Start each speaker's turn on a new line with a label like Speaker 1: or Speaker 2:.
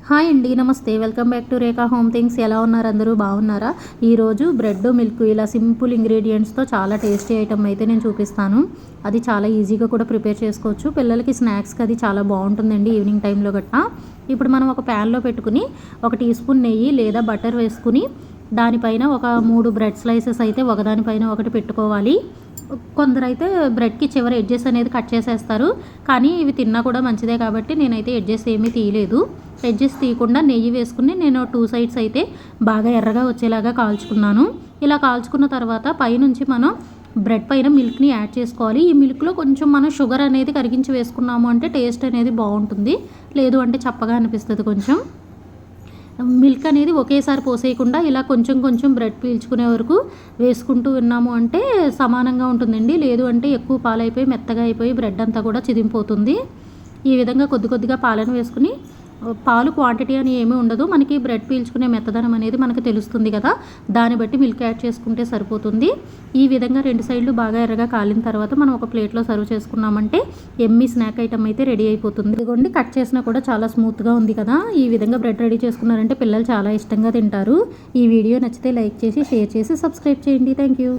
Speaker 1: Hi అండి, నమస్తే. Welcome back to Rekha home things. ఎలా ఉన్నారు? అందరూ బాగున్నారా? ఈరోజు బ్రెడ్ మిల్క్ ఇలా సింపుల్ ఇంగ్రీడియంట్స్తో చాలా టేస్టీ ఐటమ్ అయితే నేను చూపిస్తాను. అది చాలా ఈజీగా కూడా ప్రిపేర్ చేసుకోవచ్చు. పిల్లలకి స్నాక్స్కి అది చాలా బాగుంటుందండి ఈవినింగ్ టైంలో గట్టా. ఇప్పుడు మనం ఒక ప్యాన్లో పెట్టుకుని 1 టీ స్పూన్ నెయ్యి లేదా బటర్ వేసుకుని దానిపైన ఒక 3 బ్రెడ్ స్లైసెస్ అయితే ఒకదానిపైన ఒకటి పెట్టుకోవాలి. కొందరైతే బ్రెడ్కి చివరి ఎడ్జెస్ అనేది కట్ చేసేస్తారు, కానీ ఇవి తిన్నా కూడా మంచిదే కాబట్టి నేనైతే ఎడ్జెస్ ఏమీ తీయలేదు. ఎడ్జెస్ తీయకుండా నెయ్యి వేసుకుని నేను 2 సైడ్స్ అయితే బాగా ఎర్రగా వచ్చేలాగా కాల్చుకున్నాను. ఇలా కాల్చుకున్న తర్వాత పైనుంచి మనం బ్రెడ్ పైన మిల్క్ని యాడ్ చేసుకోవాలి. ఈ మిల్క్లో కొంచెం మనం షుగర్ అనేది కరిగించి వేసుకున్నాము అంటే టేస్ట్ అనేది బాగుంటుంది, లేదు అంటే చప్పగా అనిపిస్తుంది. కొంచెం మిల్క్ అనేది ఒకేసారి పోసేయకుండా ఇలా కొంచెం కొంచెం బ్రెడ్ పీల్చుకునే వరకు వేసుకుంటూ ఉన్నాము అంటే సమానంగా ఉంటుందండి. లేదు అంటే ఎక్కువ పాలైపోయి మెత్తగా అయిపోయి బ్రెడ్ అంతా కూడా చిదింపోతుంది. ఈ విధంగా కొద్ది కొద్దిగా పాలను వేసుకుని, పాలు క్వాంటిటీ అని ఏమీ ఉండదు, మనకి బ్రెడ్ పీల్చుకునే మెత్తదనం అనేది మనకు తెలుస్తుంది కదా, దాన్ని బట్టి మిల్క్ యాడ్ చేసుకుంటే సరిపోతుంది. ఈ విధంగా 2 సైడ్లు బాగా ఎర్రగా కాలిన తర్వాత మనం ఒక ప్లేట్లో సర్వ్ చేసుకున్నామంటే ఎమ్మీ స్నాక్ ఐటమ్ అయితే రెడీ అయిపోతుంది. ఇదిగోండి, కట్ చేసినా కూడా చాలా స్మూత్గా ఉంది కదా. ఈ విధంగా బ్రెడ్ రెడీ చేసుకున్నారంటే పిల్లలు చాలా ఇష్టంగా తింటారు. ఈ వీడియో నచ్చితే లైక్ చేసి, షేర్ చేసి, సబ్స్క్రైబ్ చేయండి. Thank you.